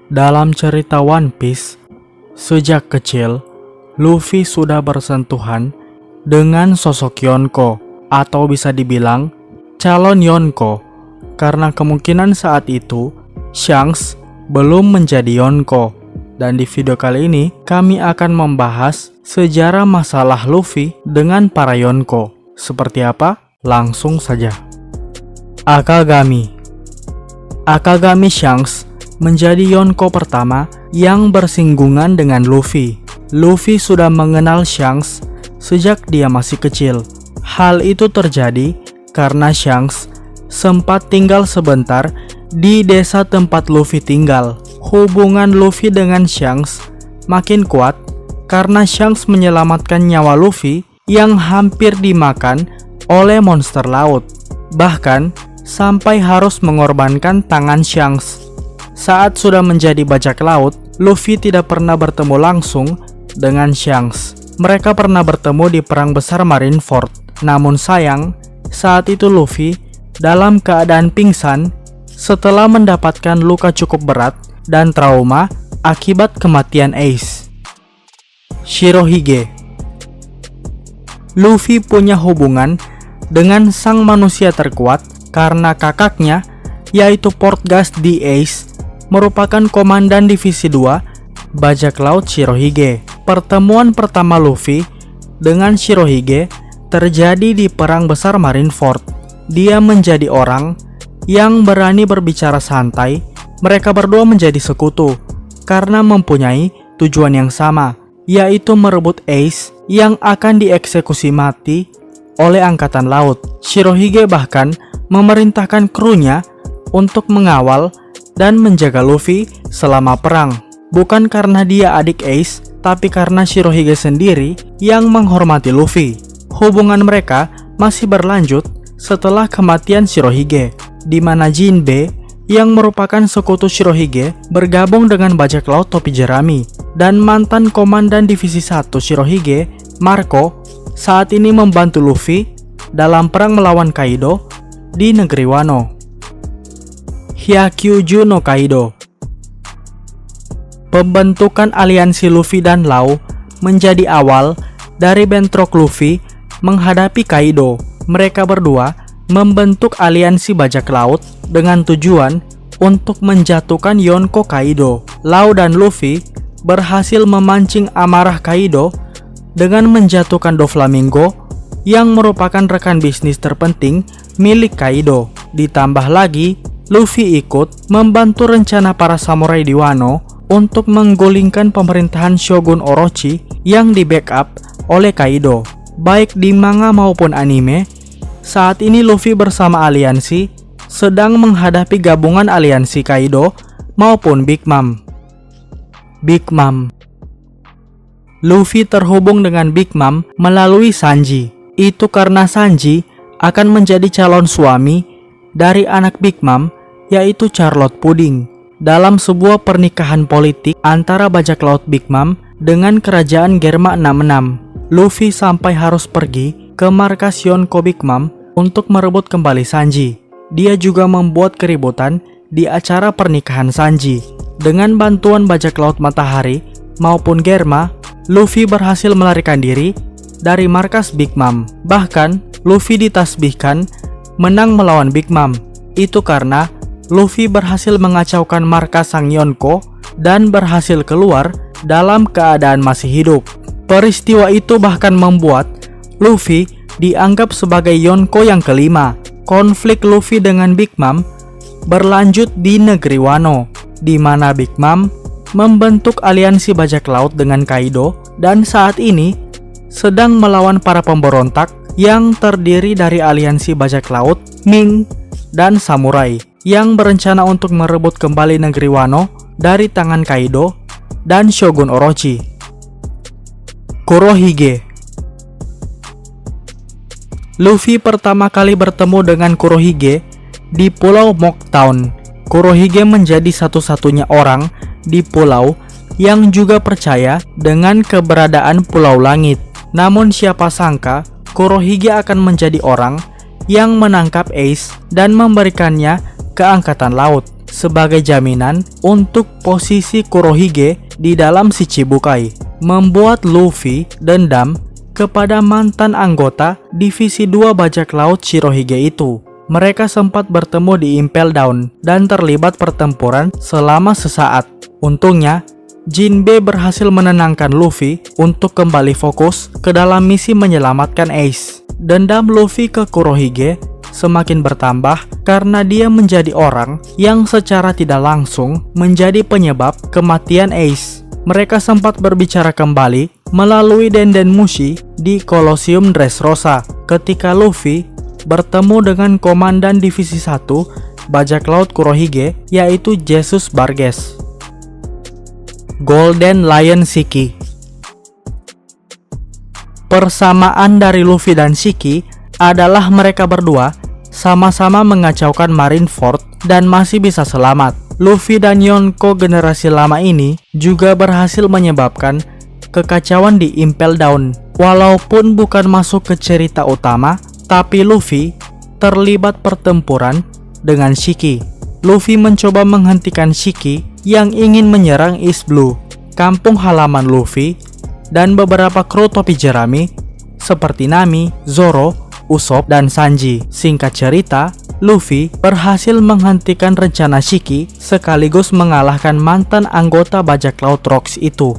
Dalam cerita One Piece, sejak kecil, Luffy sudah bersentuhan dengan sosok Yonko, atau bisa dibilang calon Yonko, karena kemungkinan saat itu Shanks belum menjadi Yonko. Dan di video kali ini, kami akan membahas sejarah masalah Luffy dengan para Yonko. Seperti apa? Langsung saja. Akagami Shanks menjadi Yonko pertama yang bersinggungan dengan Luffy. Luffy sudah mengenal Shanks sejak dia masih kecil. Hal itu terjadi karena Shanks sempat tinggal sebentar di desa tempat Luffy tinggal. Hubungan Luffy dengan Shanks makin kuat karena Shanks menyelamatkan nyawa Luffy yang hampir dimakan oleh monster laut. Bahkan sampai harus mengorbankan tangan Shanks. Saat sudah menjadi bajak laut, Luffy tidak pernah bertemu langsung dengan Shanks. Mereka pernah bertemu di perang besar Marineford. Namun sayang, saat itu Luffy dalam keadaan pingsan setelah mendapatkan luka cukup berat dan trauma akibat kematian Ace. Shirohige Luffy punya hubungan dengan sang manusia terkuat karena kakaknya, yaitu Portgas D. Ace, merupakan komandan divisi 2 bajak laut Shirohige. Pertemuan pertama Luffy dengan Shirohige terjadi di perang besar Marineford. Dia menjadi orang yang berani berbicara santai. Mereka berdua menjadi sekutu karena mempunyai tujuan yang sama, yaitu merebut Ace yang akan dieksekusi mati oleh angkatan laut. Shirohige bahkan memerintahkan krunya untuk mengawal dan menjaga Luffy selama perang. Bukan karena dia adik Ace, tapi karena Shirohige sendiri yang menghormati Luffy. Hubungan mereka masih berlanjut setelah kematian Shirohige, di mana Jinbe yang merupakan sekutu Shirohige bergabung dengan bajak laut topi jerami, dan mantan komandan divisi 1 Shirohige, Marco, saat ini membantu Luffy dalam perang melawan Kaido di negeri Wano. Hyakyuju no Kaido. Pembentukan aliansi Luffy dan Law menjadi awal dari bentrok Luffy menghadapi Kaido. Mereka berdua membentuk aliansi bajak laut dengan tujuan untuk menjatuhkan Yonko Kaido. Law dan Luffy berhasil memancing amarah Kaido dengan menjatuhkan Doflamingo yang merupakan rekan bisnis terpenting milik Kaido. Ditambah lagi, Luffy ikut membantu rencana para samurai di Wano untuk menggulingkan pemerintahan Shogun Orochi yang di-backup oleh Kaido. Baik di manga maupun anime, saat ini Luffy bersama aliansi sedang menghadapi gabungan aliansi Kaido maupun Big Mom. Luffy terhubung dengan Big Mom melalui Sanji. Itu karena Sanji akan menjadi calon suami dari anak Big Mom, yaitu Charlotte Pudding, dalam sebuah pernikahan politik antara bajak laut Big Mom dengan kerajaan Germa 66. Luffy sampai harus pergi ke markas Yonko Big Mom untuk merebut kembali Sanji. Dia juga membuat keributan di acara pernikahan Sanji. Dengan bantuan bajak laut Matahari maupun Germa, Luffy berhasil melarikan diri dari markas Big Mom. Bahkan, Luffy ditasbihkan menang melawan Big Mom. Itu karena Luffy berhasil mengacaukan markas sang Yonko dan berhasil keluar dalam keadaan masih hidup. Peristiwa itu bahkan membuat Luffy dianggap sebagai Yonko yang kelima. Konflik Luffy dengan Big Mom berlanjut di negeri Wano, di mana Big Mom membentuk aliansi bajak laut dengan Kaido dan saat ini sedang melawan para pemberontak yang terdiri dari aliansi bajak laut, Ming, dan samurai yang berencana untuk merebut kembali negeri Wano dari tangan Kaido dan Shogun Orochi. Kurohige. Luffy pertama kali bertemu dengan Kurohige di Pulau Mocktown. Kurohige menjadi satu-satunya orang di pulau yang juga percaya dengan keberadaan Pulau Langit. Namun siapa sangka Kurohige akan menjadi orang yang menangkap Ace dan memberikannya ke angkatan laut. sebagai jaminan untuk posisi Kurohige di dalam Shichibukai, membuat Luffy dendam kepada mantan anggota divisi 2 bajak laut Shirohige itu. Mereka sempat bertemu di Impel Down dan terlibat pertempuran selama sesaat. Untungnya, Jinbe berhasil menenangkan Luffy untuk kembali fokus ke dalam misi menyelamatkan Ace. Dendam Luffy ke Kurohige semakin bertambah karena dia menjadi orang yang secara tidak langsung menjadi penyebab kematian Ace. Mereka sempat berbicara kembali melalui Denden Mushi di Colosseum Dressrosa ketika Luffy bertemu dengan Komandan Divisi 1 Bajak Laut Kurohige, yaitu Jesus Barges. Golden Lion Shiki. Persamaan dari Luffy dan Shiki adalah mereka berdua sama-sama mengacaukan Marineford dan masih bisa selamat. Luffy dan Yonko generasi lama ini juga berhasil menyebabkan kekacauan di Impel Down. Walaupun bukan masuk ke cerita utama, tapi Luffy terlibat pertempuran dengan Shiki. Luffy mencoba menghentikan Shiki yang ingin menyerang East Blue, kampung halaman Luffy, dan beberapa kru topi jerami seperti Nami, Zoro, Usopp, dan Sanji. Singkat cerita, Luffy berhasil menghentikan rencana Shiki sekaligus mengalahkan mantan anggota bajak laut Rocks itu.